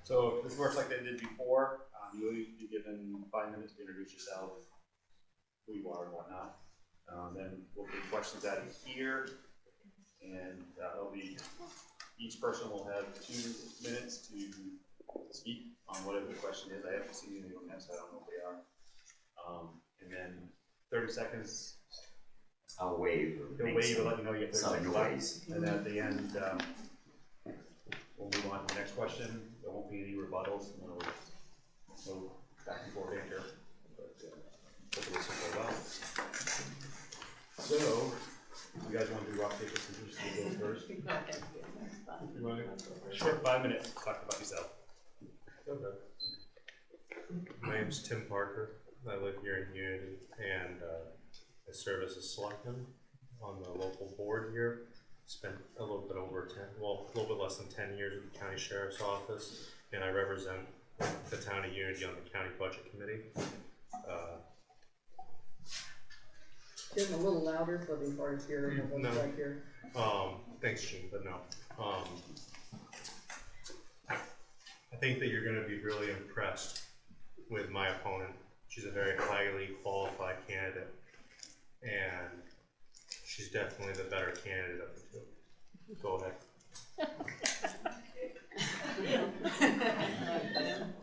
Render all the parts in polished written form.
So this works like they did before. You'll be given 5 minutes to introduce yourself, who you are and whatnot. Then we'll take questions out of here, and it'll be, each person will have 2 minutes to speak on whatever the question is. I haven't seen any of them yet, so I don't know what they are. And then 30 seconds. I'll wave. He'll wave and let you know you have 30 seconds left. And then at the end, we'll move on to the next question. There won't be any rebuttals. No back and forth answer. But hopefully this will go well. So, you guys want to do rock, paper, scissors? You go first. You want to? Short 5 minutes. Talk about yourself. Okay. My name's Tim Parker. I live here in Unity, and I serve as a selectman on the local board here. Spent a little bit over 10, well, a little bit less than 10 years at the county sheriff's office, and I represent the town of Unity on the county budget committee. Getting a little louder, so it'll be hard to hear and No. back here. Thanks, Gene, but no. I think that you're going to be really impressed with my opponent. She's a very highly qualified candidate, and she's definitely the better candidate of the two. Go ahead.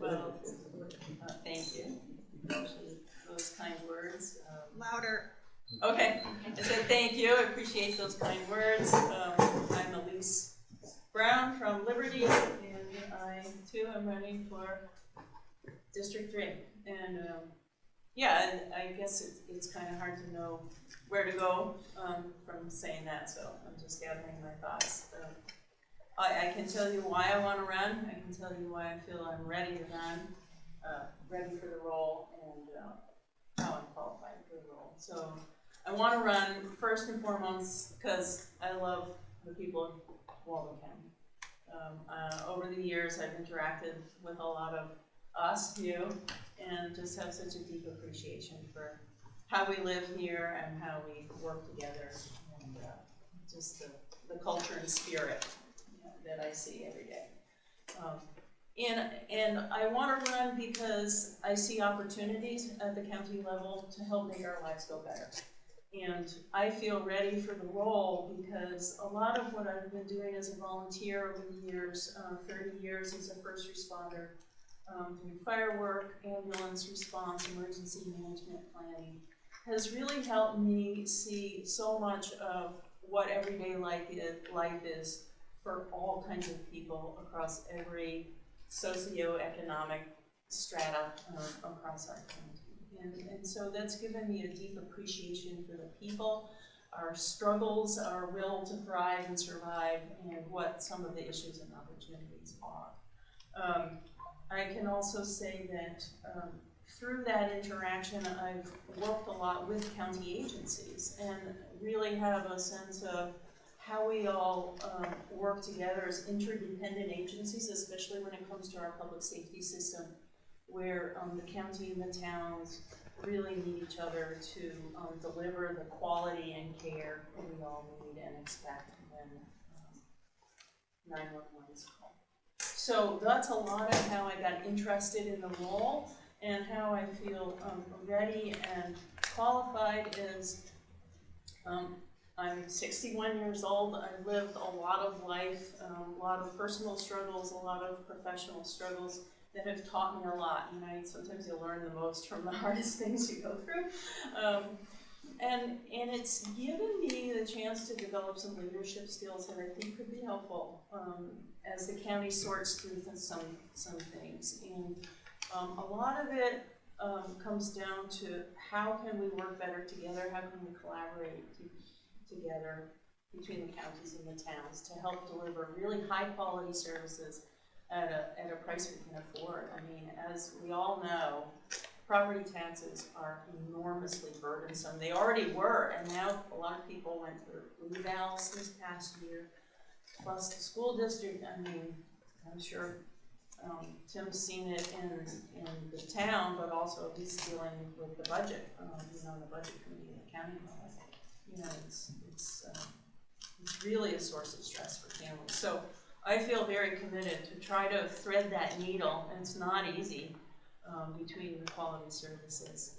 Well, thank you for those kind words. Louder. Okay, I said thank you. I appreciate those kind words. I'm Elise Brown from Liberty, and I too am running for District 3. And yeah, I guess it's kind of hard to know where to go from saying that, so I'm just gathering my thoughts. I can tell you why I want to run. I can tell you why I feel I'm ready to run, ready for the role, and how I'm qualified for the role. So I want to run first and foremost because I love the people of Waldo County. Over the years, I've interacted with a lot of us, you, and just have such a deep appreciation for how we live here and how we work together, and just the culture and spirit that I see every day. And I want to run because I see opportunities at the county level to help make our lives go better. And I feel ready for the role because a lot of what I've been doing as a volunteer over the years, 30 years as a first responder, doing firework, ambulance response, emergency management planning, has really helped me see so much of what everyday life is for all kinds of people across every socioeconomic strata across our county. And so that's given me a deep appreciation for the people, our struggles, our will to thrive and survive, and what some of the issues and opportunities are. I can also say that through that interaction, I've worked a lot with county agencies and really have a sense of how we all work together as interdependent agencies, especially when it comes to our public safety system, where the county and the towns really need each other to deliver the quality and care that we all need and expect when 911 is called. So that's a lot of how I got interested in the role and how I feel ready and qualified is I'm 61 years old. I've lived a lot of life, a lot of personal struggles, a lot of professional struggles that have taught me a lot. And sometimes you learn the most from the hardest things you go through. And it's given me the chance to develop some leadership skills that I think could be helpful as the county sorts through some things. And a lot of it comes down to how can we work better together, how can we collaborate together between the counties and the towns to help deliver really high quality services at a price we can afford. I mean, as we all know, property taxes are enormously burdensome. They already were, and now a lot of people went through revals this past year, plus the school district. I mean, I'm sure Tim's seen it in the town, but also he's dealing with the budget, being on the budget committee in the county level. You know, it's really a source of stress for families. So I feel very committed to try to thread that needle, and it's not easy, between the quality services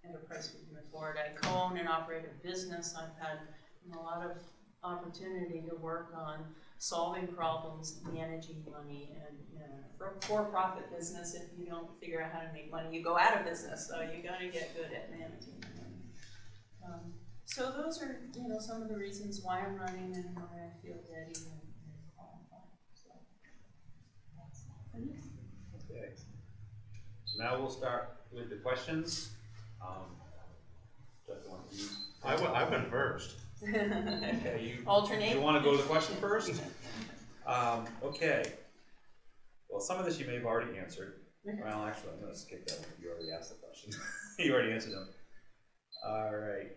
and a price we can afford. I co-own and operate a business. I've had a lot of opportunity to work on solving problems, managing money, and for a for-profit business, if you don't figure out how to make money, you go out of business. So you got to get good at managing money. So those are some of the reasons why I'm running and why I feel ready and qualified. So that's it. Okay. So now we'll start with the questions. Jeff, you want to use? I went first. Okay, Alternate. You want to go to the question first? Okay. Well, some of this you may have already answered. Well, actually, I'm going to skip that one. You already asked the question. You already answered them. All right.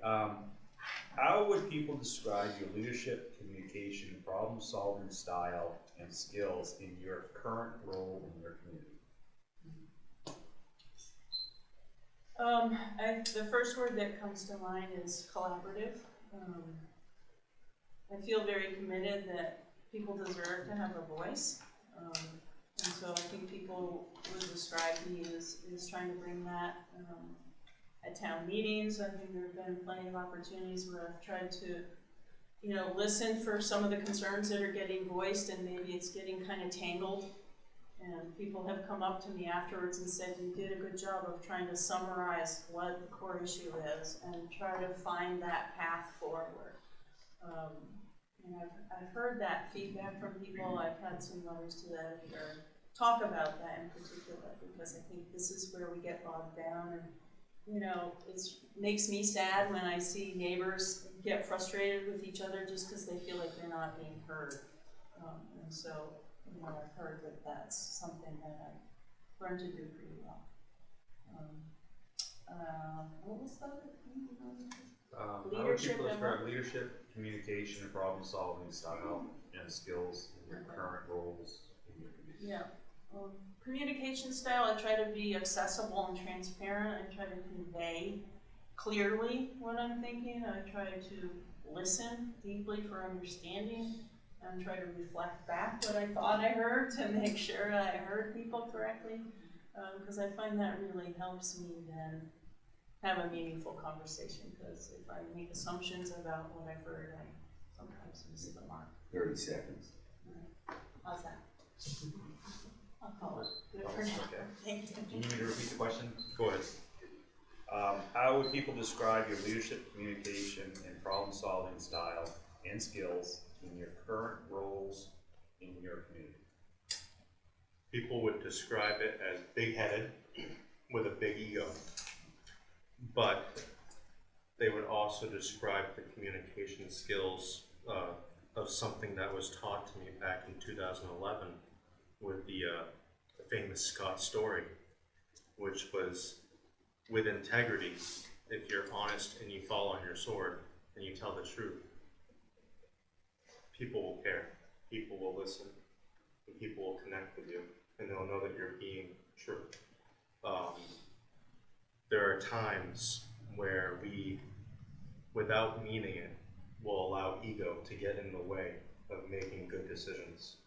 How would people describe your leadership, communication, problem-solving style, and skills in your current role in your community? The first word that comes to mind is collaborative. I feel very committed that people deserve to have a voice. And so I think people would describe me as trying to bring that at town meetings. I think there have been plenty of opportunities where I've tried to, listen for some of the concerns that are getting voiced, and maybe it's getting kind of tangled. And people have come up to me afterwards and said, you did a good job of trying to summarize what the core issue is and try to find that path forward. And I've heard that feedback from people. I've had some letters to that or talk about that in particular, because I think this is where we get bogged down. And it makes me sad when I see neighbors get frustrated with each other just because they feel like they're not being heard. And so I've heard that that's something that I've learned to do pretty well. What was the other thing? How would Leadership people and describe leadership, communication, and problem-solving style and skills in your current roles in your community? Yeah. Communication style, I try to be accessible and transparent. I try to convey clearly what I'm thinking. I try to listen deeply for understanding and try to reflect back what I thought I heard to make sure I heard people correctly. Because I find that really helps me then have a meaningful conversation, because if I make assumptions about what I've heard, I sometimes miss the mark. 30 seconds. How's that? I'll call it good for now. Okay. Thank you. Do you need me to repeat the question? Go ahead. How would people describe your leadership, communication, and problem-solving style and skills in your current roles in your community? People would describe it as big-headed with a big ego, but they would also describe the communication skills of something that was taught to me back in 2011 with the famous Scott story, which was, with integrity, if you're honest and you fall on your sword and you tell the truth, people will care, people will listen, and people will connect with you, and they'll know that you're being true. There are times where we, without meaning it, will allow ego to get in the way of making good decisions.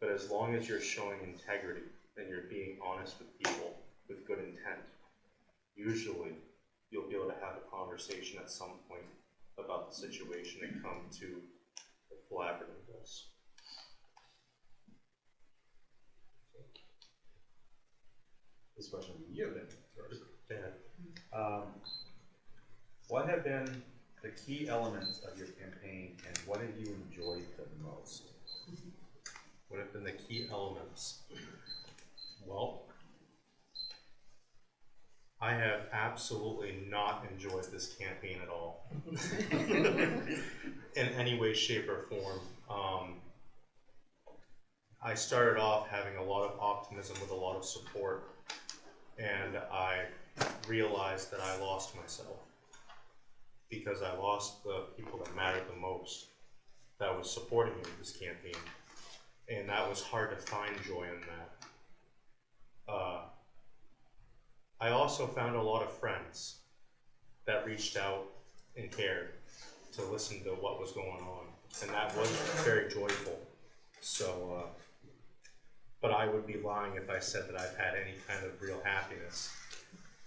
But as long as you're showing integrity and you're being honest with people with good intent, usually you'll be able to have a conversation at some point about the situation and come to a collaborativeness. This question will be you then first. Yeah. What have been the key elements of your campaign, and what have you enjoyed the most? What have been the key elements? Well, I have absolutely not enjoyed this campaign at all. In any way, shape, or form. I started off having a lot of optimism with a lot of support, and I realized that I lost myself because I lost the people that mattered the most that was supporting me with this campaign, and that was hard to find joy in that. I also found a lot of friends that reached out and cared to listen to what was going on, and that was very joyful. So, but I would be lying if I said that I've had any kind of real happiness,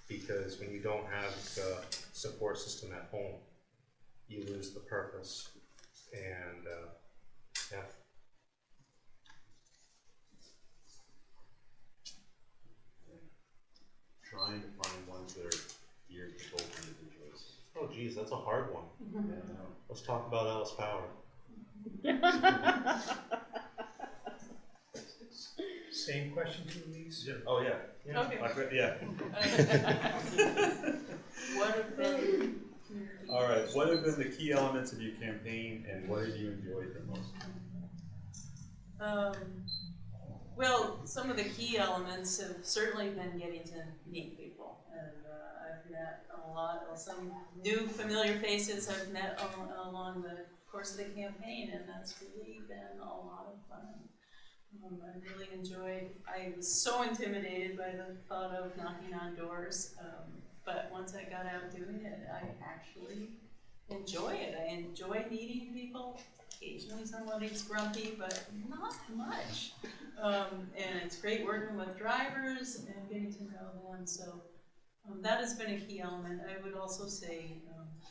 because when you don't have the support system at home, you lose the purpose, and yeah. Trying to find ones that are geared to both individuals. Oh geez, that's a hard one. Yeah, I know. Let's talk about Alice Power. Same question to Elise? Yeah. Oh, yeah. Yeah. Okay. Yeah. What have been? All right, what have been the key elements of your campaign and what have you enjoyed the most? Well, some of the key elements have certainly been getting to meet people, and I've met a lot, some new familiar faces I've met along the course of the campaign, and that's really been a lot of fun. I really enjoyed, I was so intimidated by the thought of knocking on doors, but once I got out doing it, I actually enjoy it. I enjoy meeting people. Occasionally somebody's grumpy, but not much. And it's great working with drivers and getting to know them. So that has been a key element. I would also say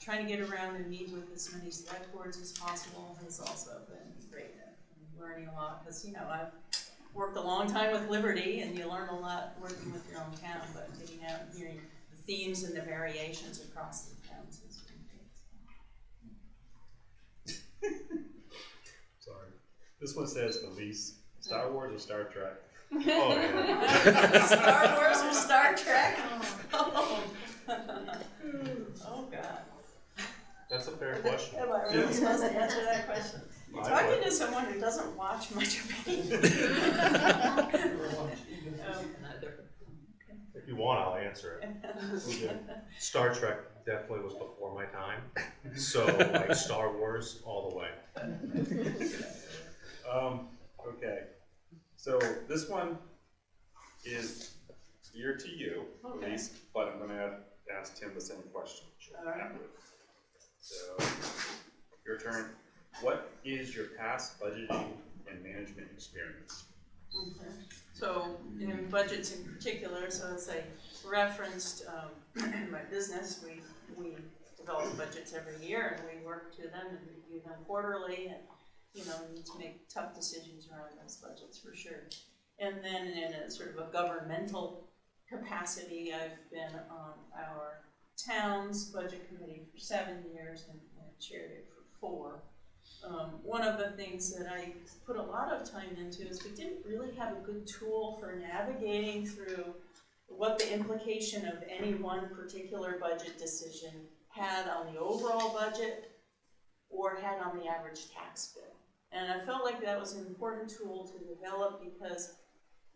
trying to get around and meet with as many select boards as possible has also been great. I'm learning a lot because, you know, I've worked a long time with Liberty, and you learn a lot working with your own town, but getting out and hearing the themes and the variations across the towns is great. Sorry. This one says Elise, Star Wars or Star Trek? Oh yeah. Star Wars or Star Trek? Oh, oh God. That's a fair question. Am I really supposed to answer that question? You're talking to someone who doesn't watch much of anything. If you want, I'll answer it. Star Trek definitely was before my time, so like Star Wars all the way. Okay, so this one is geared to you, Okay. Elise, but I'm gonna ask Tim the same question. All right. afterward. So, your turn. What is your past budgeting and management experience? Okay. So in budgets in particular, so as I referenced in my business, we develop budgets every year and we work to them and review them quarterly, and you know, need to make tough decisions around those budgets for sure. And then in a sort of a governmental capacity, I've been on our town's budget committee for 7 years and chaired it for 4. One of the things that I put a lot of time into is we didn't really have a good tool for navigating through what the implication of any one particular budget decision had on the overall budget or had on the average tax bill. And I felt like that was an important tool to develop because,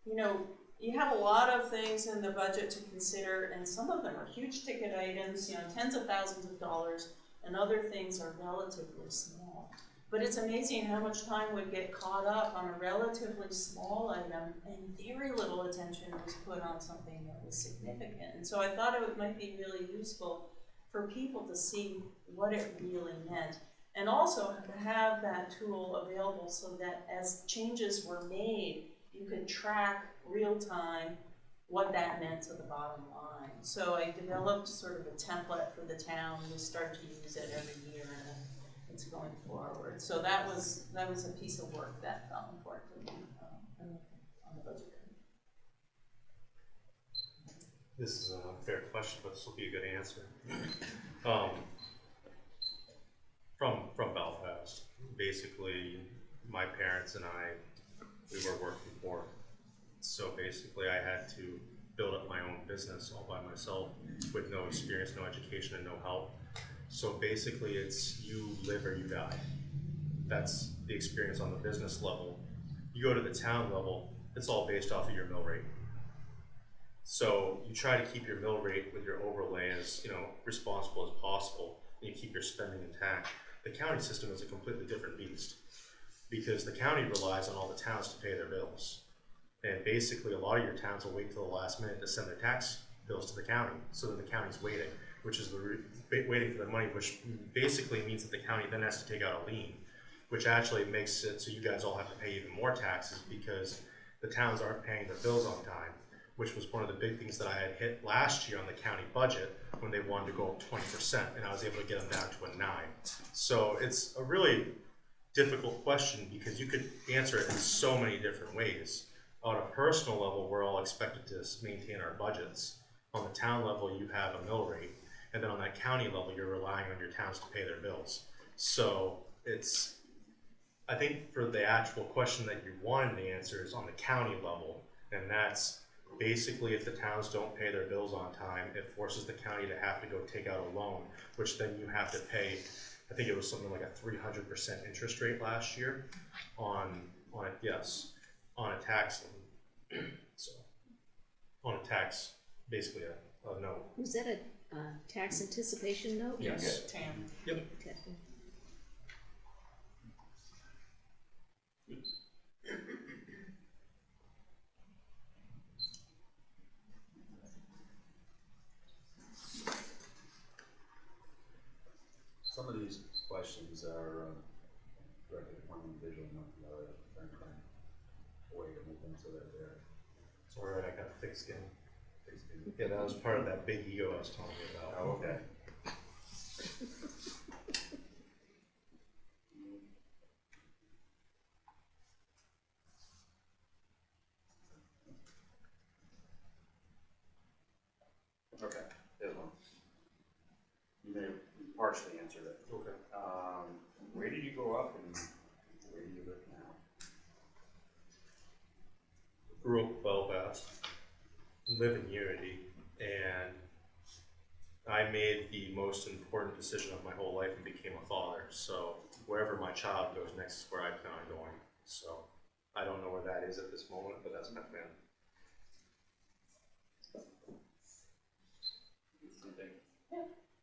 you know, you have a lot of things in the budget to consider, and some of them are huge ticket items, you know, tens of thousands of dollars, and other things are relatively small. But it's amazing how much time would get caught up on a relatively small item and very little attention was put on something that was significant. And so I thought it might be really useful for people to see what it really meant. And also to have that tool available so that as changes were made, you could track real time what that meant to the bottom line. So I developed sort of a template for the town. We start to use it every year, and it's going forward. So that was a piece of work that felt important to me on the budget committee. This is a fair question, but this will be a good answer. From Belfast, basically, my parents and I, we were working poor. So basically, I had to build up my own business all by myself with no experience, no education, and no help. So basically, it's you live or you die. That's the experience on the business level. You go to the town level, it's all based off of your mill rate. So you try to keep your mill rate with your overlay as, you know, responsible as possible, and you keep your spending intact. The county system is a completely different beast because the county relies on all the towns to pay their bills. And basically, a lot of your towns will wait till the last minute to send their tax bills to the county, so that the county's waiting, which is waiting for the money, which basically means that the county then has to take out a lien, which actually makes it so you guys all have to pay even more taxes because the towns aren't paying their bills on time, which was one of the big things that I had hit last year on the county budget when they wanted to go up 20%, and I was able to get them down to a 9. So it's a really difficult question because you could answer it in so many different ways. On a personal level, we're all expected to maintain our budgets. On the town level, you have a mill rate, and then on that county level, you're relying on your towns to pay their bills. So it's, I think for the actual question that you wanted to answer is on the county level, and that's basically if the towns don't pay their bills on time, it forces the county to have to go take out a loan, which then you have to pay, I think it was something like a 300% interest rate last year on it, yes, on a tax lien. So, on a tax, basically a note. Was that a tax anticipation note? Yes. Tam. Yep. Okay. Some of these questions are directly to one individual, not the other, trying to find a way to move them so that they're It's alright, I got thick skin. fixed. Yeah, that was part of that big ego I was telling you about. Oh, okay. Okay, there's one. You may have partially answered it. Okay. Where did you grow up and where do you live now? Grew up in Belfast, live in Unity, and I made the most important decision of my whole life and became a father. So wherever my child goes next is where I plan on going. So I don't know where that is at this moment, but that's my plan.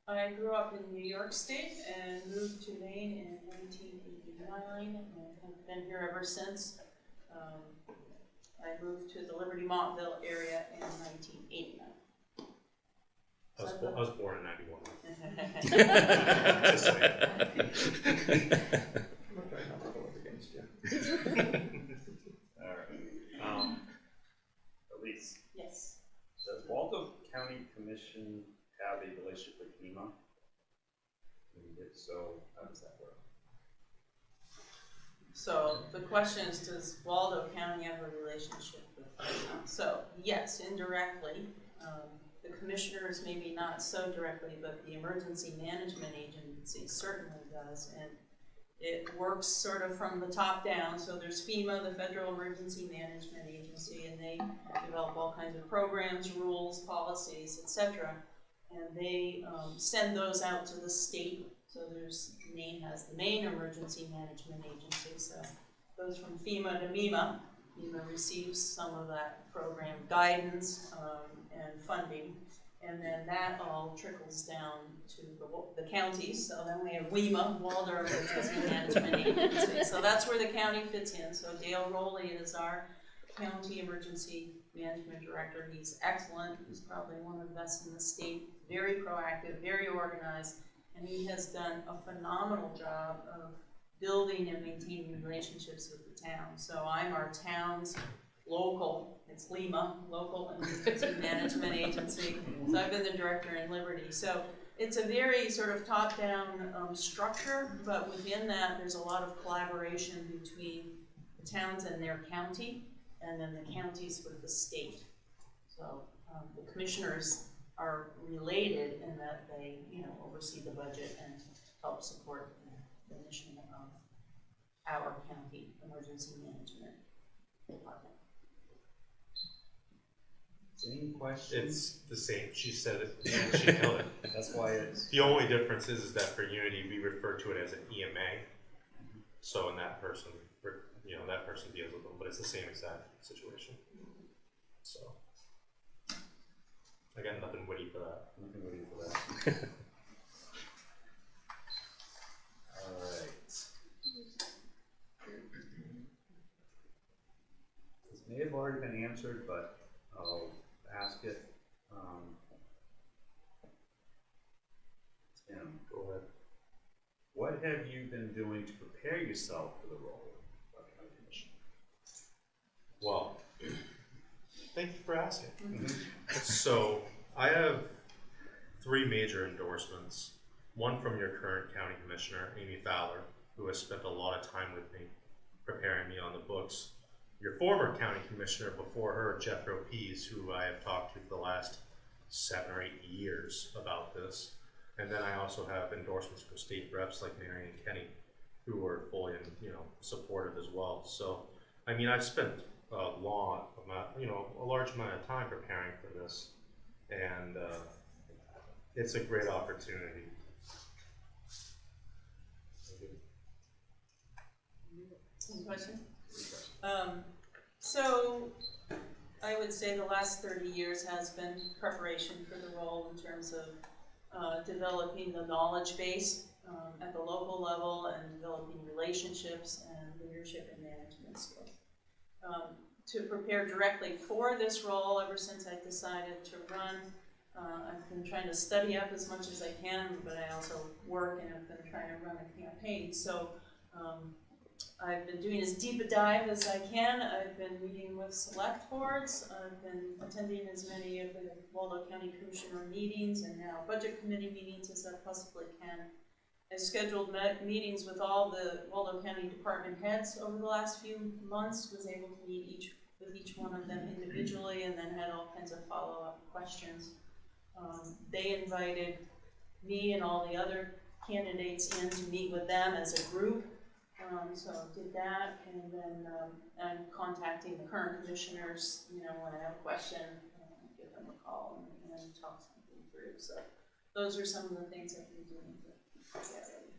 I grew up in New York State and moved to Maine in 1989 and have been here ever since. I moved to the Liberty Montville area in 1989. I was born in 91. Just saying. I'm not trying not to hold against you. Alright. Elise, Yes. does Waldo County Commission have a relationship with FEMA? And if so, how does that work? So the question is, does Waldo County have a relationship with FEMA? So yes, indirectly. The commissioners maybe not so directly, but the Emergency Management Agency certainly does. And it works sort of from the top down. So there's FEMA, the Federal Emergency Management Agency, and they develop all kinds of programs, rules, policies, etc. And they send those out to the state. So Maine has the Maine Emergency Management Agency, so it goes from FEMA to MEMA. FEMA receives some of that program guidance and funding, and then that all trickles down to the counties. So then we have WEMA, Waldo Emergency Management Agency. So that's where the county fits in. So Dale Rowley is our County Emergency Management Director. He's excellent. He's probably one of the best in the state. Very proactive, very organized. And he has done a phenomenal job of building and maintaining relationships with the town. So I'm our town's local, it's Lima, local emergency management agency. So I've been the director in Liberty. So it's a very sort of top-down structure, but within that there's a lot of collaboration between the towns and their county, and then the counties with the state. So the commissioners are related in that they, oversee the budget and help support the mission of our county emergency management department. Same question? It's the same. She said it. She nailed it. That's why it's. The only difference is that for Unity, we refer to it as an EMA. So, and that person, that person deals with them, but it's the same exact situation. So, I got nothing witty for that. Nothing waiting for that. Alright. This may have already been answered, but I'll ask it. Tim, Go ahead. what what have you been doing to prepare yourself for the role of county commissioner? Well, thank you for asking. So I have 3 major endorsements. One from your current county commissioner, Amy Fowler, who has spent a lot of time with me preparing me on the books. Your former county commissioner before her, Jethro Pease, who I have talked to for the last 7 or 8 years about this. And then I also have endorsements from state reps like Marion Kenny, who are fully, supportive as well. So, I mean, I've spent a large amount of time preparing for this, and it's a great opportunity. Any question? So I would say the last 30 years has been preparation for the role in terms of developing the knowledge base at the local level and developing relationships and leadership and management skills. To prepare directly for this role, ever since I decided to run, I've been trying to study up as much as I can, but I also work and have been trying to run a campaign. So I've been doing as deep a dive as I can. I've been meeting with select boards. I've been attending as many of the Waldo County Commissioner meetings and now budget committee meetings as I possibly can. I scheduled meetings with all the Waldo County department heads over the last few months, was able to meet with each one of them individually, and then had all kinds of follow-up questions. They invited me and all the other candidates in to meet with them as a group. So I did that, and then I'm contacting the current commissioners, when I have a question, give them a call and talk something through. So those are some of the things I've been doing to get ready.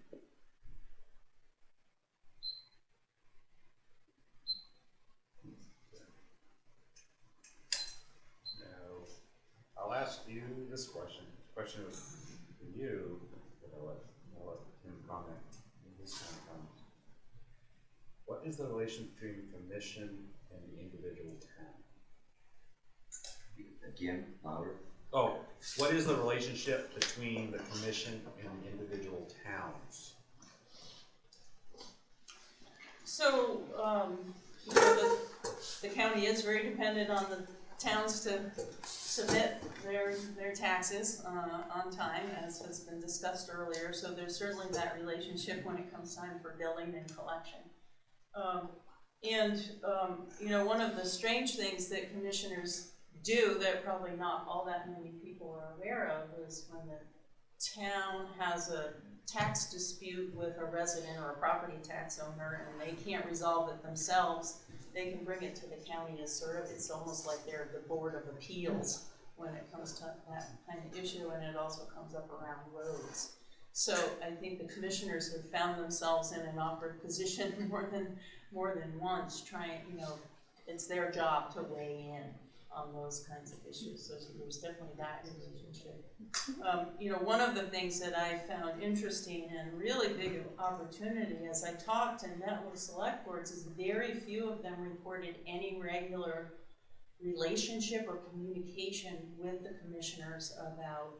Now, I'll ask you this question. This question is for you, but I'll let him comment in his time comes. What is the relation between the commission and the individual town? Again, louder. Oh, what is the relationship between the commission and the individual towns? So, the county is very dependent on the towns to submit their taxes on time, as has been discussed earlier. So there's certainly that relationship when it comes time for billing and collection. One of the strange things that commissioners do that probably not all that many people are aware of is when the town has a tax dispute with a resident or a property tax owner and they can't resolve it themselves, they can bring it to the county as it's almost like they're the Board of Appeals when it comes to that kind of issue, and it also comes up around roads. So I think the commissioners have found themselves in an awkward position more than once, it's their job to weigh in on those kinds of issues. So there's definitely that relationship. One of the things that I found interesting and really big opportunity as I talked and met with select boards is very few of them reported any regular relationship or communication with the commissioners about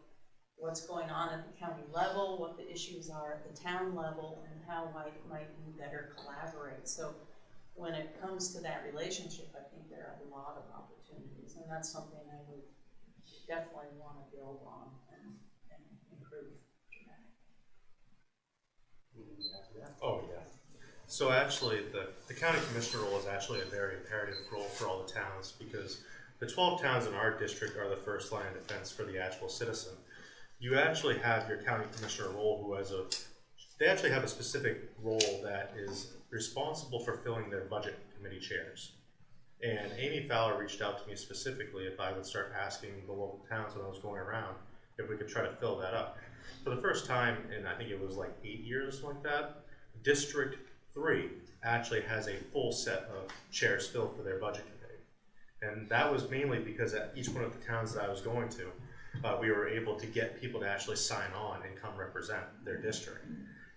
what's going on at the county level, what the issues are at the town level, and how might we better collaborate. So when it comes to that relationship, I think there are a lot of opportunities, and that's something I would definitely want to build on and improve dramatically. Oh, yeah. So actually, the county commissioner role is actually a very imperative role for all the towns, because the 12 towns in our district are the first line of defense for the actual citizen. You actually have your county commissioner role they actually have a specific role that is responsible for filling their budget committee chairs. And Amy Fowler reached out to me specifically if I would start asking the local towns when I was going around if we could try to fill that up. For the first time in, I think it was like 8 years or something like that, District 3 actually has a full set of chairs filled for their budget committee. And that was mainly because at each one of the towns that I was going to, we were able to get people to actually sign on and come represent their district.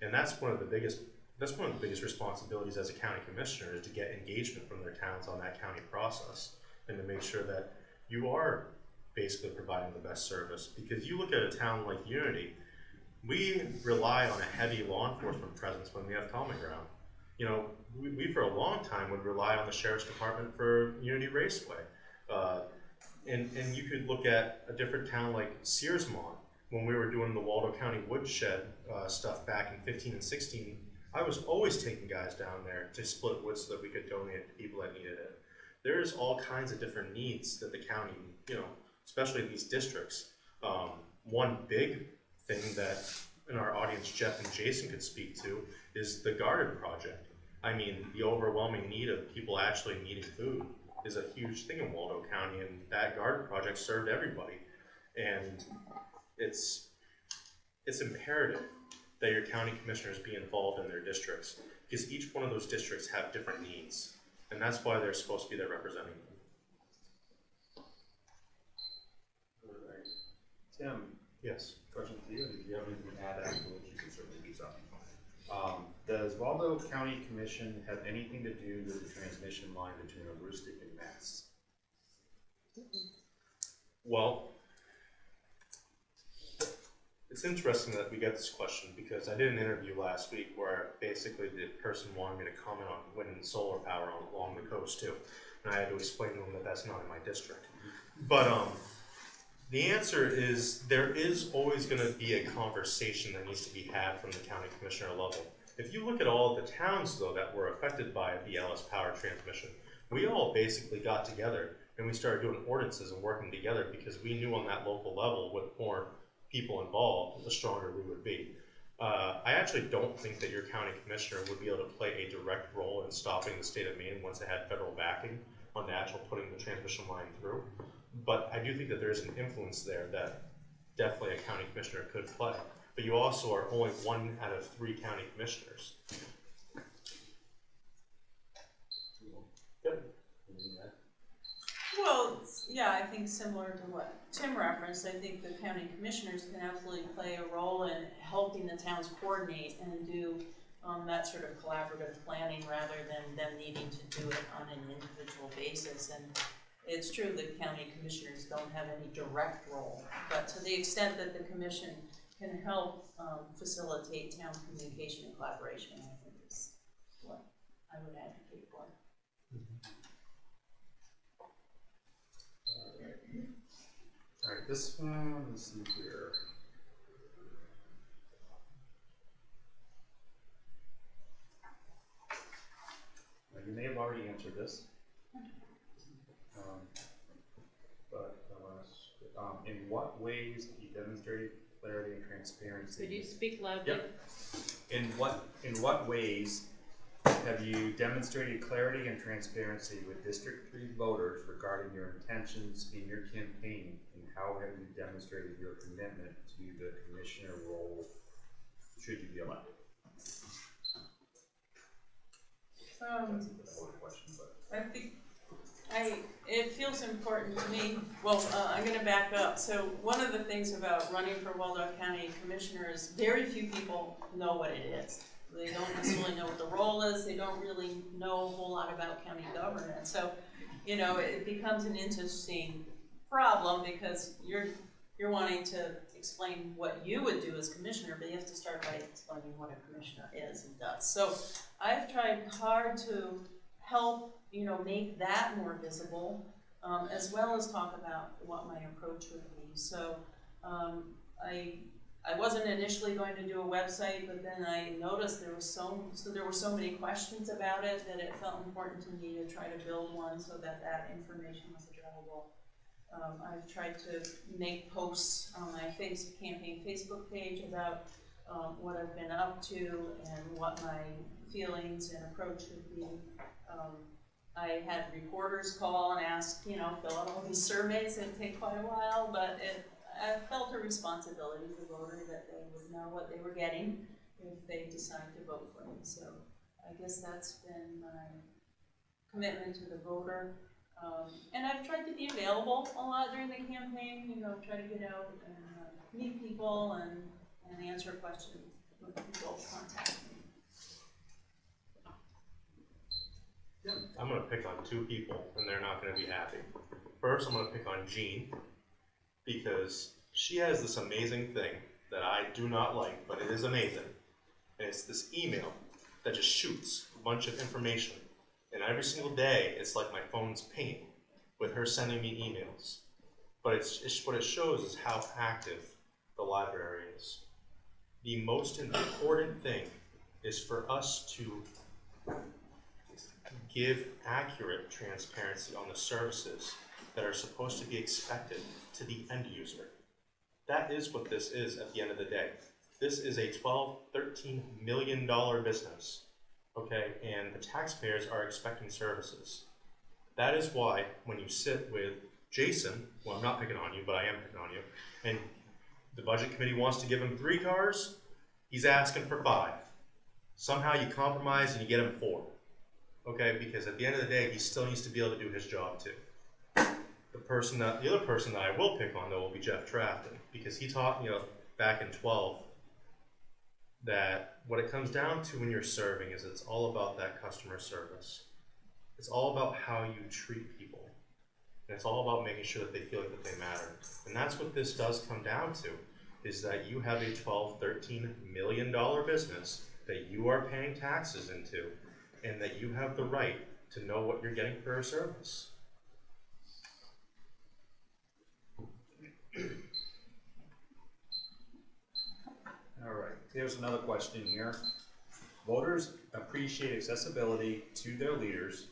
And that's one of the biggest responsibilities as a county commissioner, is to get engagement from their towns on that county process and to make sure that you are basically providing the best service. Because you look at a town like Unity, we rely on a heavy law enforcement presence when we have Tommy ground. You know, we for a long time would rely on the sheriff's department for Unity Raceway. And you could look at a different town like Searsmont. When we were doing the Waldo County woodshed stuff back in 15 and 16, I was always taking guys down there to split wood so that we could donate it to people that needed it. There's all kinds of different needs that the county, you know, especially in these districts. One big thing that in our audience Jeff and Jason could speak to is the garden project. I mean, the overwhelming need of people actually needing food is a huge thing in Waldo County, and that garden project served everybody. And it's imperative that your county commissioners be involved in their districts, because each one of those districts have different needs, and that's why they're supposed to be there representing them. All right. Tim, Yes. question to you, if you have anything to add afterwards, you can certainly do so. Does Waldo County Commission have anything to do with the transmission line between Aroostook and Mass? Well, it's interesting that we get this question, because I did an interview last week where basically the person wanted me to comment on wind and solar power along the coast too, and I had to explain to them that that's not in my district. But the answer is there is always going to be a conversation that needs to be had from the county commissioner level. If you look at all of the towns though that were affected by the LS power transmission, we all basically got together and we started doing ordinances and working together, because we knew on that local level with more people involved, the stronger we would be. I actually don't think that your county commissioner would be able to play a direct role in stopping the state of Maine once it had federal backing on the actual putting the transmission line through. But I do think that there's an influence there that definitely a county commissioner could play. But you also are only 1 out of 3 county commissioners. Good. Well, yeah, I think similar to what Tim referenced, I think the county commissioners can absolutely play a role in helping the towns coordinate and do that sort of collaborative planning rather than them needing to do it on an individual basis. And it's true that county commissioners don't have any direct role, but to the extent that the commission can help facilitate town communication and collaboration, I think is what I would advocate for. All right, this one, let's see here. Now, you may have already answered this. In what ways have you demonstrated clarity and transparency? Could you speak loudly? Yep. In what ways have you demonstrated clarity and transparency with District 3 voters regarding your intentions in your campaign, and how have you demonstrated your commitment to the commissioner role should you be elected? That's a better question, but I think it feels important to me. Well, I'm going to back up. So one of the things about running for Waldo County Commissioner is very few people know what it is. They don't necessarily know what the role is. They don't really know a whole lot about county government. So, you know, it becomes an interesting problem, because you're wanting to explain what you would do as commissioner, but you have to start by explaining what a commissioner is and does. So I've tried hard to help, you know, make that more visible, as well as talk about what my approach would be. So I wasn't initially going to do a website, but then I noticed there were so many questions about it that it felt important to me to try to build one so that that information was available. I've tried to make posts on my campaign Facebook page about what I've been up to and what my feelings and approach would be. I had reporters call and ask, you know, fill out all these surveys. It'd take quite a while, but I felt a responsibility to the voter that they would know what they were getting if they decide to vote for me. So I guess that's been my commitment to the voter. And I've tried to be available a lot during the campaign, you know, try to get out and meet people and answer questions when people contact me. I'm going to pick on 2 people, and they're not going to be happy. First, I'm going to pick on Jean, because she has this amazing thing that I do not like, but it is amazing. And it's this email that just shoots a bunch of information. And every single day, it's like my phone's pinging with her sending me emails. But what it shows is how active the library is. The most important thing is for us to give accurate transparency on the services that are supposed to be expected to the end user. That is what this is at the end of the day. This is a $12, $13 million business, okay? And the taxpayers are expecting services. That is why when you sit with Jason, well, I'm not picking on you, but I am picking on you, and the budget committee wants to give him 3 cars, he's asking for 5. Somehow you compromise and you get him 4. Okay, because at the end of the day, he still needs to be able to do his job too. The other person that I will pick on though will be Jeff Trafton, because he taught me back in 12 that what it comes down to when you're serving is it's all about that customer service. It's all about how you treat people. And it's all about making sure that they feel like that they matter. And that's what this does come down to, is that you have a $12, $13 million business that you are paying taxes into, and that you have the right to know what you're getting for a service. All right, here's another question here. Voters appreciate accessibility to their leaders.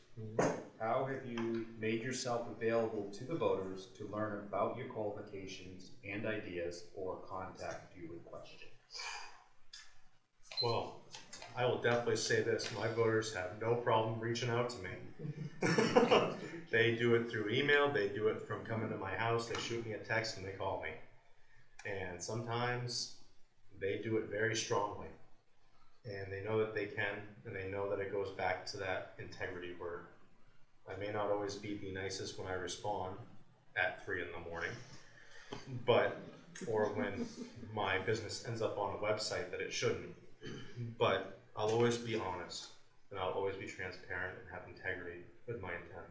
How have you made yourself available to the voters to learn about your qualifications and ideas, or contact you with questions? Well, I will definitely say this, my voters have no problem reaching out to me. They do it through email, they do it from coming to my house, they shoot me a text and they call me. And sometimes they do it very strongly. And they know that they can, and they know that it goes back to that integrity word. I may not always be the nicest when I respond at 3 in the morning, or when my business ends up on a website that it shouldn't. But I'll always be honest, and I'll always be transparent and have integrity with my intent.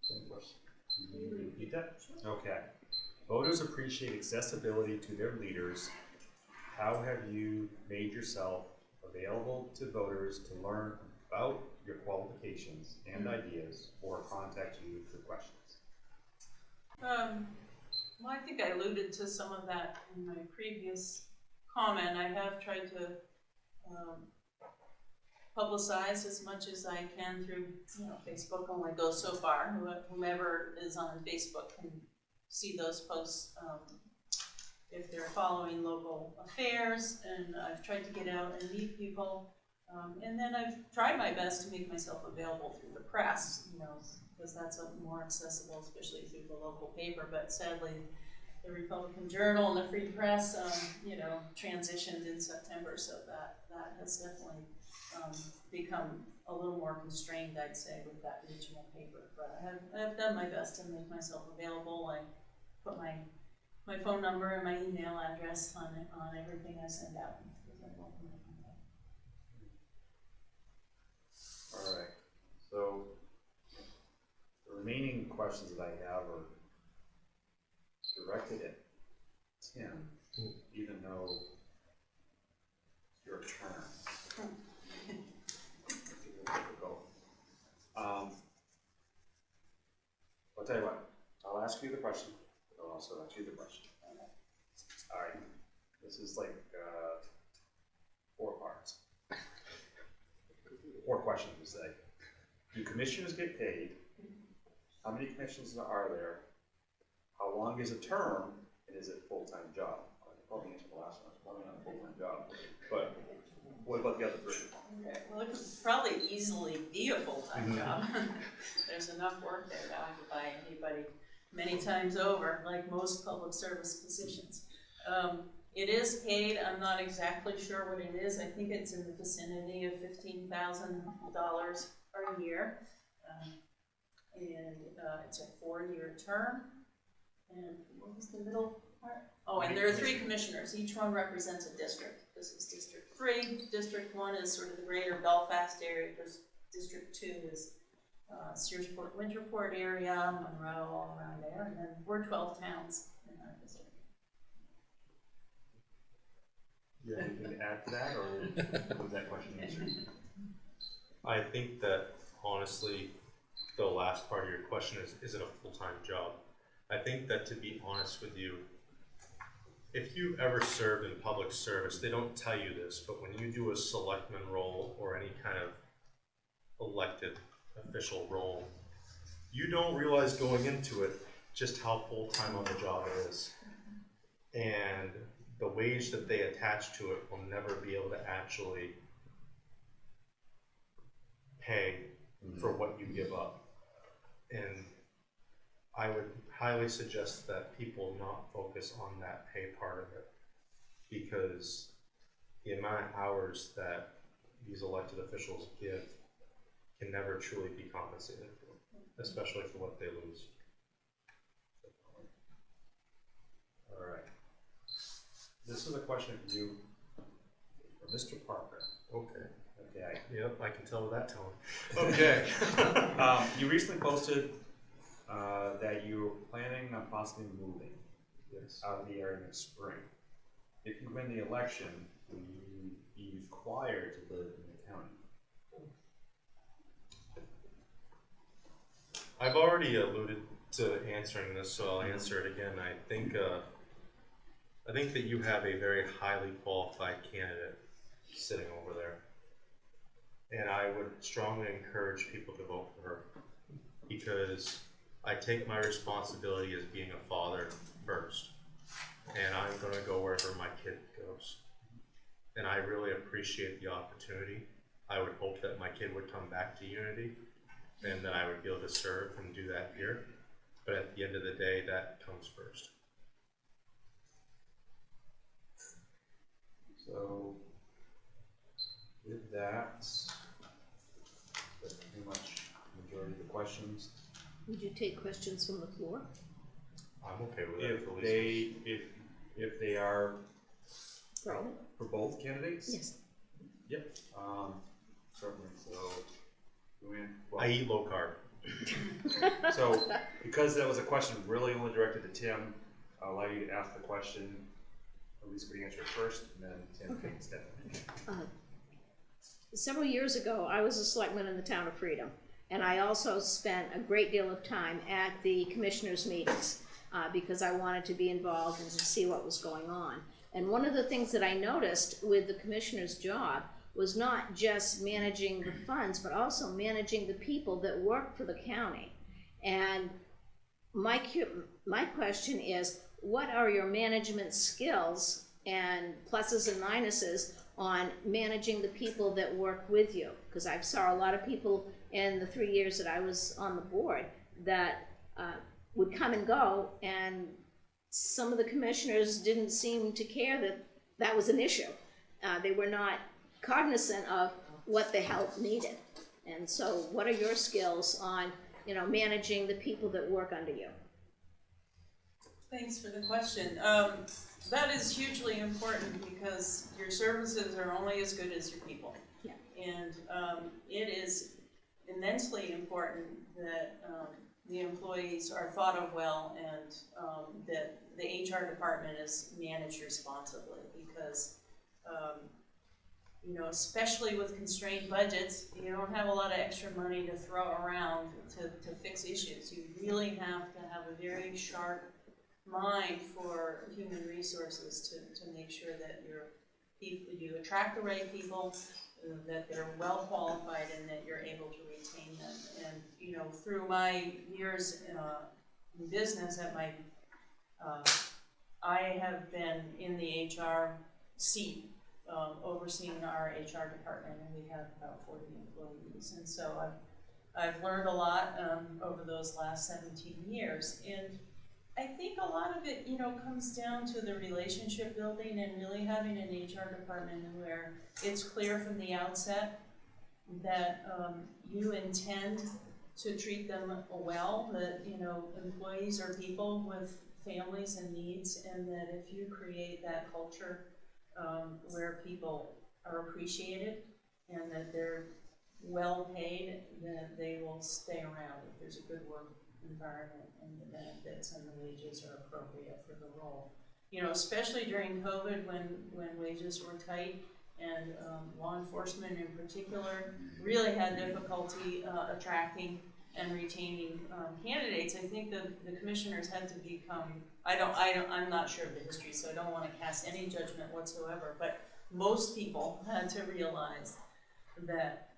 Same question. Can you repeat that? Okay. Voters appreciate accessibility to their leaders. How have you made yourself available to voters to learn about your qualifications and ideas, or contact you for questions? Well, I think I alluded to some of that in my previous comment. I have tried to publicize as much as I can through, Facebook only goes so far. Whomever is on Facebook can see those posts if they're following local affairs, and I've tried to get out and meet people. And then I've tried my best to make myself available through the press, because that's more accessible, especially through the local paper. But sadly, the Republican Journal and the Free Press, transitioned in September, so that has definitely become a little more constrained, I'd say, with that regional paper. But I have done my best to make myself available. I put my phone number and my email address on everything I send out. All right. So the remaining questions that I have are directed at Tim, even though it's your turn. I'll tell you what, I'll ask you the question, but I'll also ask you the question. All right, this is like 4 parts. 4 questions to say. Do commissioners get paid? How many commissioners are there? How long is a term? And is it a full-time job? I probably answered the last one. It's probably not a full-time job. But what about the other 3? Okay. Well, it could probably easily be a full-time job. There's enough work there to occupy anybody many times over, like most public service positions. It is paid. I'm not exactly sure what it is. I think it's in the vicinity of $15,000 a year. And it's a 4-year term. And what was the middle part? Oh, and there are 3 commissioners. Each one represents a district. This is District 3. District 1 is sort of the greater Belfast area. District 2 is Searsport, Winterport area, Monroe, all around there. And then we're 12 towns in our district. you have anything to add to that, or was that question answered? I think that honestly, the last part of your question is it a full-time job? I think that, to be honest with you, if you ever served in public service, they don't tell you this, but when you do a selectman role or any kind of elected official role, you don't realize going into it just how full-time on the job it is. And the wage that they attach to it will never be able to actually pay for what you give up. And I would highly suggest that people not focus on that pay part of it, because the amount of hours that these elected officials give can never truly be compensated for, especially for what they lose. All right. This is a question for you, for Mr. Parker. Okay. Okay. Yep, I can tell with that tone. Okay. You recently posted that you're planning on possibly moving out of the area next spring. If you win the election, will you be required to live in the county? I've already alluded to answering this, so I'll answer it again. I think that you have a very highly qualified candidate sitting over there, and I would strongly encourage people to vote for her, because I take my responsibility as being a father first, and I'm going to go wherever my kid goes. And I really appreciate the opportunity. I would hope that my kid would come back to Unity, and that I would be able to serve and do that here. But at the end of the day, that comes first. So, with that, that's pretty much the majority of the questions. Would you take questions from the floor? I'm okay with that. If they are Right. for both candidates? Yes. Yep, certainly, so, I eat low carb. So, because that was a question really only directed to Tim, I'll allow you to ask the question, Elise could answer it first, and then Tim can step in. Several years ago, I was a selectman in the town of Freedom, and I also spent a great deal of time at the commissioners' meetings because I wanted to be involved and to see what was going on. And one of the things that I noticed with the commissioner's job was not just managing the funds, but also managing the people that work for the county. And my question is, what are your management skills and pluses and minuses on managing the people that work with you? Because I saw a lot of people in the 3 years that I was on the board that would come and go, and some of the commissioners didn't seem to care that that was an issue. They were not cognizant of what the help needed. And so what are your skills on, managing the people that work under you? Thanks for the question. That is hugely important because your services are only as good as your people. Yeah. And it is immensely important that the employees are thought of well and that the HR department is managed responsibly, because especially with constrained budgets, you don't have a lot of extra money to throw around to fix issues. You really have to have a very sharp mind for human resources to make sure that you attract the right people, that they're well qualified, and that you're able to retain them. And through my years in business I have been in the HR seat, overseeing our HR department, and we have about 40 employees. And so I've learned a lot over those last 17 years. And I think a lot of it, comes down to the relationship building and really having an HR department where it's clear from the outset that you intend to treat them well, that, employees are people with families and needs, and that if you create that culture where people are appreciated and that they're well paid, then they will stay around if there's a good work environment and the benefits and the wages are appropriate for the role. you know, especially during COVID when wages were tight and law enforcement in particular really had difficulty attracting and retaining candidates. I think the commissioners had to become, I'm not sure of the history, so I don't want to cast any judgment whatsoever, but most people had to realize that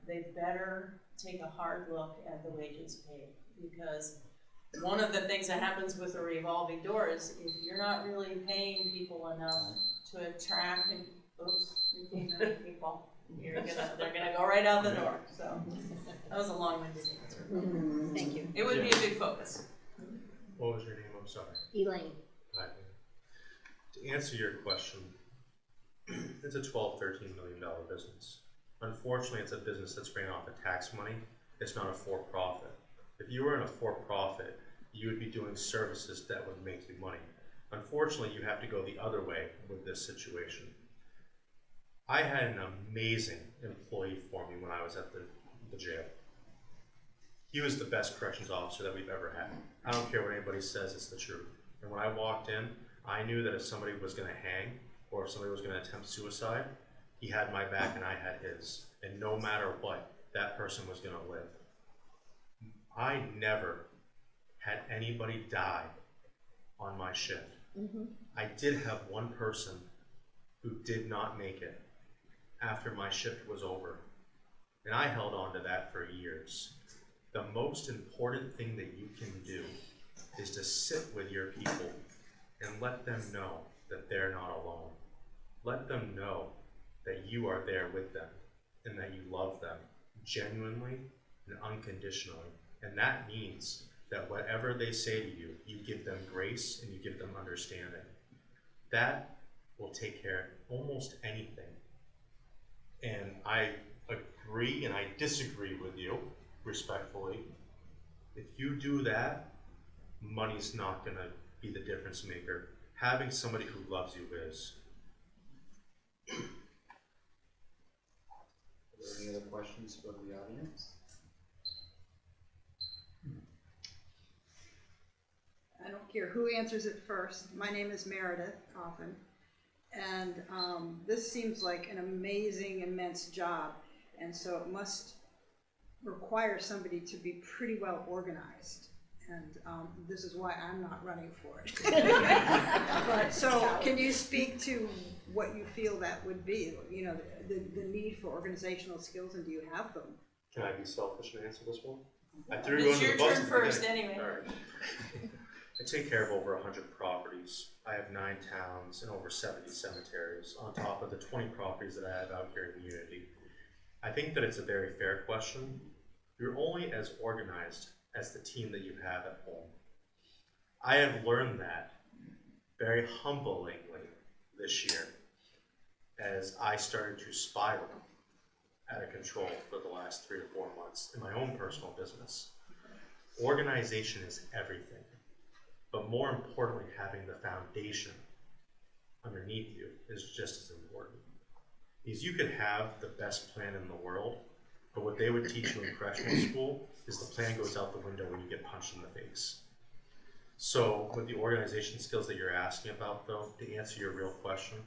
they better take a hard look at the wages paid, because one of the things that happens with a revolving door is if you're not really paying people enough to attract and retain people, they're gonna go right out the door. So that was a long-winded answer. Thank you. It would be a big focus. What was your name? I'm sorry. Elaine. Hi. To answer your question, it's a $12, $13 million business. Unfortunately, it's a business that's ran off of tax money. It's not a for-profit. If you were in a for-profit, you would be doing services that would make you money. Unfortunately, you have to go the other way with this situation. I had an amazing employee for me when I was at the jail. He was the best corrections officer that we've ever had. I don't care what anybody says, it's the truth. And when I walked in, I knew that if somebody was gonna hang or if somebody was gonna attempt suicide, he had my back and I had his. And no matter what, that person was gonna live. I never had anybody die on my shift. I did have one person who did not make it after my shift was over. And I held on to that for years. The most important thing that you can do is to sit with your people and let them know that they're not alone. Let them know that you are there with them and that you love them genuinely and unconditionally. And that means that whatever they say to you, you give them grace and you give them understanding. That will take care of almost anything. And I agree and I disagree with you, respectfully. If you do that, money's not gonna be the difference maker. Having somebody who loves you is. Are there any other questions from the audience? I don't care who answers it first. My name is Meredith Coffin, and this seems like an amazing, immense job, and so it must require somebody to be pretty well organized, and this is why I'm not running for it. But so, can you speak to what you feel that would be? You know, the need for organizational skills, and do you have them? Can I be selfish and answer this one? I threw you It's under your the bus turn at the first beginning. anyway. All right. I take care of over 100 properties. I have 9 towns and over 70 cemeteries on top of the 20 properties that I have out here in Unity. I think that it's a very fair question. You're only as organized as the team that you have at home. I have learned that very humblingly this year as I started to spiral out of control for the last 3 to 4 months in my own personal business. Organization is everything, but more importantly, having the foundation underneath you is just as important. Because you could have the best plan in the world, but what they would teach you in correctional school is the plan goes out the window when you get punched in the face. So with the organization skills that you're asking about, though, to answer your real question,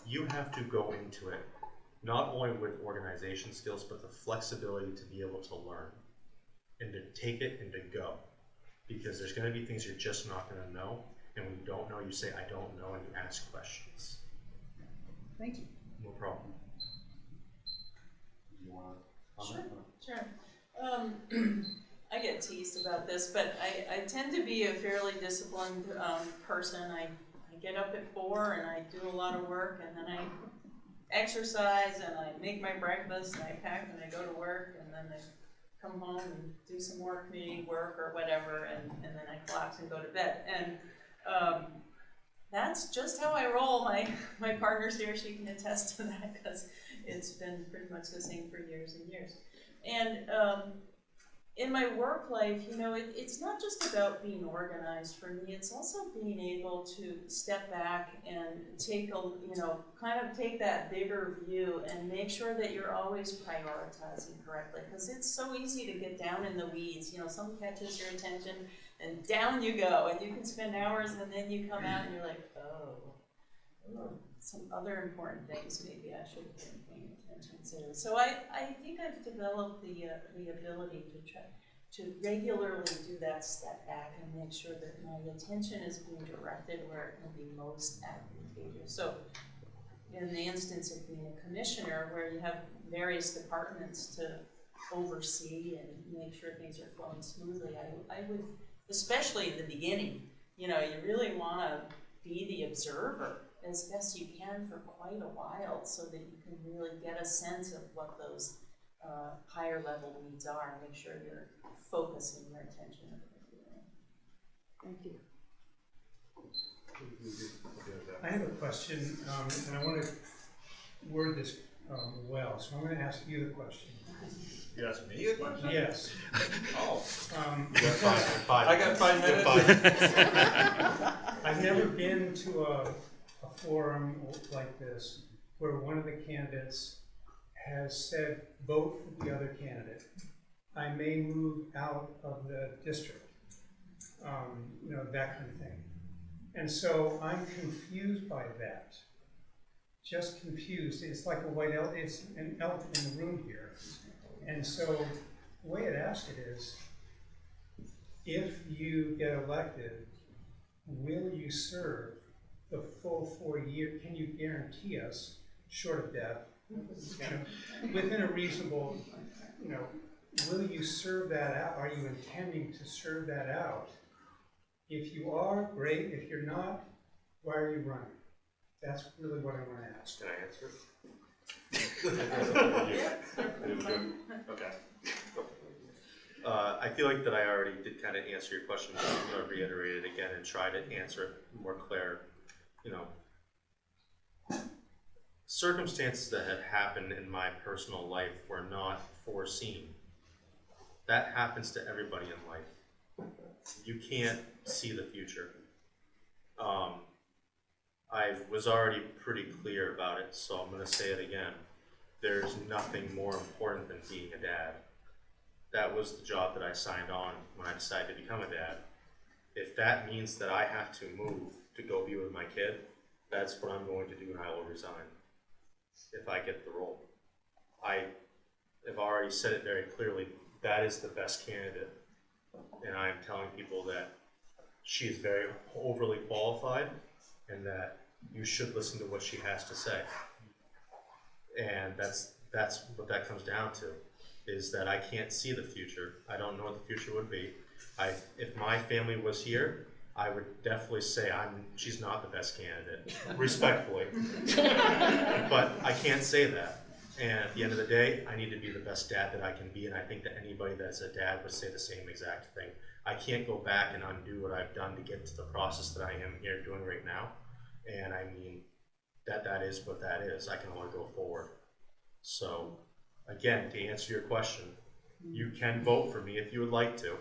you have to go into it not only with organization skills, but the flexibility to be able to learn and to take it and to go. Because there's going to be things you're just not going to know, and when you don't know, you say, I don't know, and you ask questions. Thank you. No problem. You want to comment? Sure. I get teased about this, but I tend to be a fairly disciplined person. I get up at 4 and I do a lot of work, and then I exercise and I make my breakfast and I pack and I go to work, and then I come home and do some more community work or whatever, and then I collapse and go to bed. And that's just how I roll. My partner's here, she can attest to that, because it's been pretty much the same for years and years. And in my work life, you know, it's not just about being organized for me, it's also being able to step back and take a, you know, kind of take that bigger view and make sure that you're always prioritizing correctly, because it's so easy to get down in the weeds, you know, something catches your attention and down you go, and you can spend hours and then you come out and you're like, oh, some other important things maybe I should have been paying attention to. So I think I've developed the ability to try to regularly do that step back and make sure that my attention is being directed where it can be most advantageous. So in the instance of being a commissioner, where you have various departments to oversee and make sure things are flowing smoothly, I would, especially in the beginning, you know, you really want to be the observer as best you can for quite a while, so that you can really get a sense of what those higher level needs are and make sure you're focusing your attention appropriately. Thank you. I have a question, and I want to word this well, so I'm going to ask you the question. You asked me a question? Yes. Oh. I got 5 minutes. I've never been to a forum like this where one of the candidates has said, vote for the other candidate. I may move out of the district, you know, that kind of thing. And so I'm confused by that. Just confused. It's like a white elephant, it's an elephant in the room here. And so the way I'd ask it is, if you get elected, will you serve the full 4 years? Can you guarantee us, short of death, you know, within a reasonable, you know, will you serve that out? Are you intending to serve that out? If you are, great. If you're not, why are you running? That's really what I want to ask. Can I answer? Okay. I feel like that I already did kind of answer your question, but I'm going to reiterate it again and try to answer it more clear. You know, circumstances that had happened in my personal life were not foreseen. That happens to everybody in life. You can't see the future. I was already pretty clear about it, so I'm going to say it again. There's nothing more important than being a dad. That was the job that I signed on when I decided to become a dad. If that means that I have to move to go be with my kid, that's what I'm going to do, and I will resign if I get the role. I have already said it very clearly. That is the best candidate, and I am telling people that she is very overly qualified and that you should listen to what she has to say. And that's what that comes down to, is that I can't see the future. I don't know what the future would be. If my family was here, I would definitely say she's not the best candidate, respectfully. But I can't say that. And at the end of the day, I need to be the best dad that I can be, and I think that anybody that's a dad would say the same exact thing. I can't go back and undo what I've done to get to the process that I am here doing right now. And I mean, that is what that is. I can only go forward. So, again, to answer your question, you can vote for me if you would like to,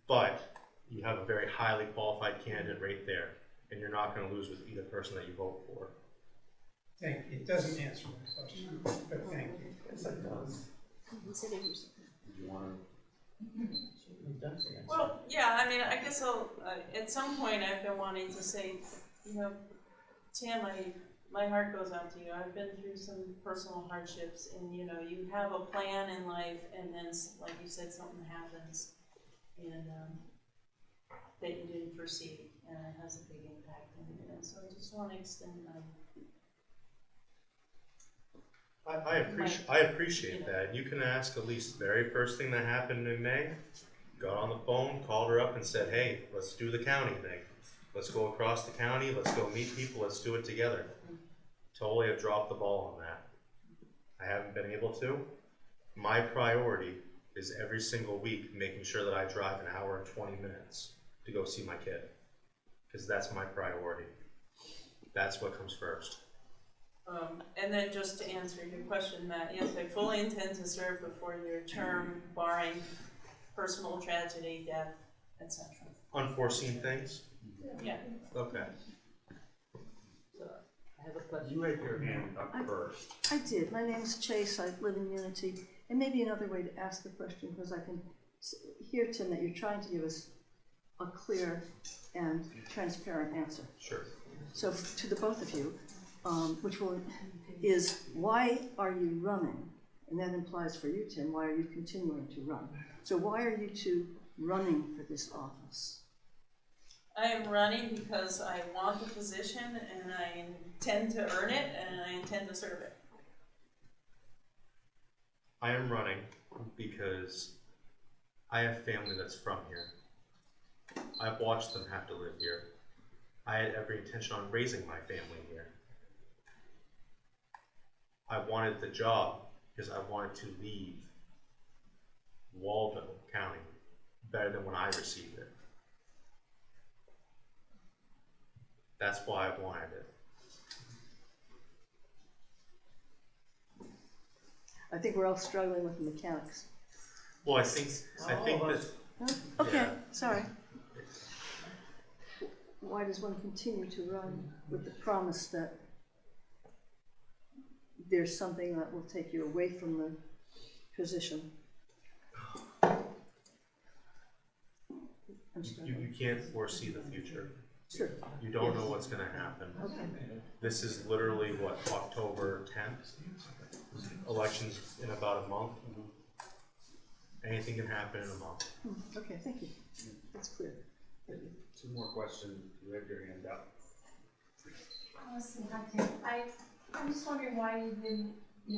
but you have a very highly qualified candidate right there, and you're not going to lose with either person that you vote for. Thank you. It doesn't answer my question, but thank you. Yes, it does. Did you want Well, yeah, I mean, I guess at some point I've been wanting to say, you know, Tim, my heart goes out to you. I've been through some personal hardships, and you know, you have a plan in life, and then, like you said, something happens, and that you didn't foresee, and it has a big impact on you. And so I just want to extend my. I appreciate that. And you can ask Elise, the very first thing that happened in May, got on the phone, called her up and said, hey, let's do the county thing. Let's go across the county, let's go meet people, let's do it together. Totally have dropped the ball on that. I haven't been able to. My priority is every single week making sure that I drive an hour and 20 minutes to go see my kid. Because that's my priority. That's what comes first. And then just to answer your question, Matt, yes, I fully intend to serve the 4-year term, barring personal tragedy, death, etc. Unforeseen things? Yeah. Okay. I have a question. You had your hand up first. I did. My name is Chase. I live in Unity. And maybe another way to ask the question, because I can hear, Tim, that you're trying to give us a clear and transparent answer. Sure. So to the both of you, is why are you running? And that implies for you, Tim, why are you continuing to run? So why are you two running for this office? I am running because I want the position and I intend to earn it and I intend to serve it. I am running because I have family that's from here. I've watched them have to live here. I had every intention on raising my family here. I wanted the job because I wanted to leave Waldo County better than when I received it. That's why I wanted it. I think we're all struggling with the mechanics. Well, I think that. Huh? Okay, Yeah. sorry. Why does one continue to run with the promise that there's something that will take you away from the position? I'm struggling. You can't foresee the future. Sure. You don't know what's going to happen. Okay. This is literally what, October 10th? Elections in about a month. Anything can happen in a month. Okay, thank you. That's clear. Thank you. Two more questions. You had your hand up. I'm just wondering why you didn't,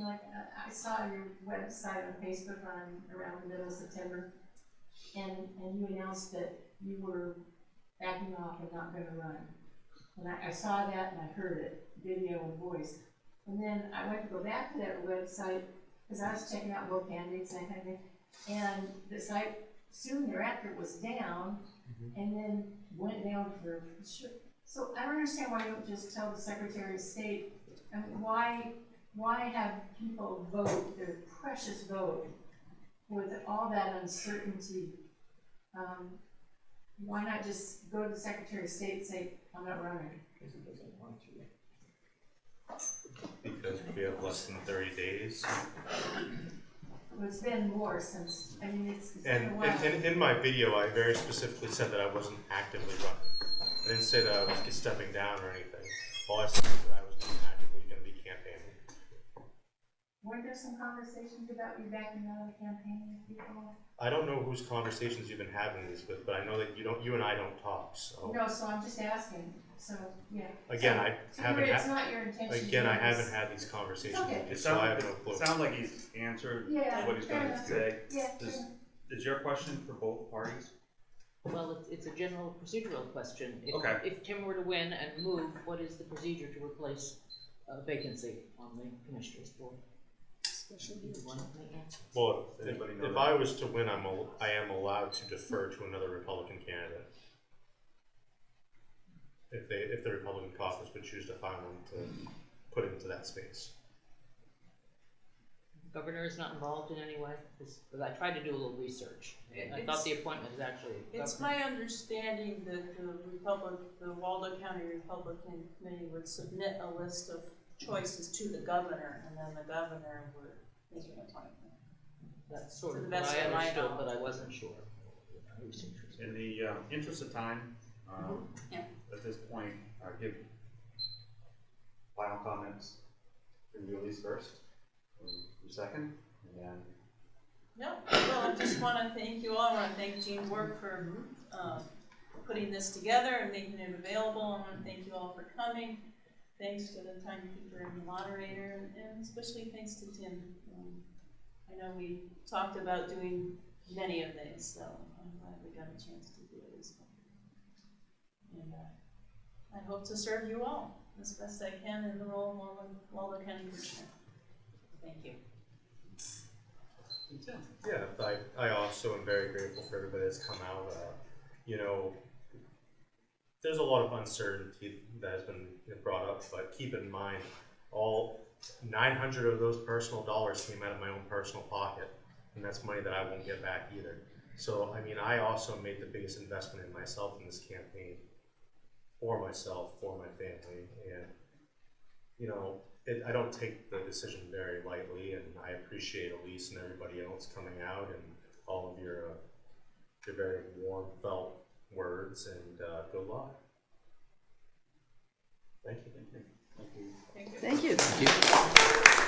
I saw your website on Facebook around the middle of September, and you announced that you were backing off and not gonna run. And I saw that and I heard it, video and voice. And then I went to go back to that website, because I was checking out both candidates and that kind of thing, and the site soon thereafter was down, and then went down for sure. So I don't understand why you don't just tell the Secretary of State, I mean, why have people vote their precious vote with all that uncertainty? Why not just go to the Secretary of State and say, I'm not running? Because he doesn't want to. Because we have less than 30 days. Well, it's been more since, I mean, it's been a And while. in my video, I very specifically said that I wasn't actively running. I didn't say that I was stepping down or anything. All I said was that I was actively going to be campaigning. Weren't there some conversations about you backing out of the campaign with people? I don't know whose conversations you've been having these with, but I know that you and I don't talk. So No, so I'm just asking, so, yeah. again, So- I so haven't it's had. not your intention. Again, to I do this. haven't had these conversations Okay. with you, so I have no clue. Sounds like he's answered Yeah, what he's fair going to enough. say. Yeah, Is your question for both parties? Well, it's a general procedural question. Okay. If Tim were to win and move, what is the procedure to replace a vacancy on the Commissioners Board? One may answer. Well, Does anybody know if that? I was to win, I am allowed to defer to another Republican candidate. If the Republican caucus would choose to find one to put into that space. Governor is not involved in any way? Because I tried to do a little research. I thought the appointment was actually It's governor. my understanding that the Waldo County Republican Committee would submit a list of choices to the governor, and then the governor would make an appointment. That's sort To of the what best I of my understood, but knowledge. I wasn't sure. Research was- In the interest of time, Yeah. at this point, give final comments from you, Elise, first, or second, and then No, well, I just want to thank you all. I want to thank Gene Work for putting this together and making it available. I want to thank you all for coming. Thanks to the timekeeper and the moderator, and especially thanks to Tim. I know we talked about doing many of these, so I'm glad we got a chance to do it as well. And I hope to serve you all as best I can in the role of Waldo County Commissioner. Thank you. Tim. Yeah, I also am very grateful for everybody that's come out. There's a lot of uncertainty that has been brought up, but keep in mind, all 900 of those personal dollars came out of my own personal pocket, and that's money that I won't get back either. So, I mean, I also made the biggest investment in myself in this campaign, for myself, for my family, and, you know, I don't take the decision very lightly, and I appreciate Elise and everybody else coming out and all of your very warm felt words, and good luck. Thank you. Thank you.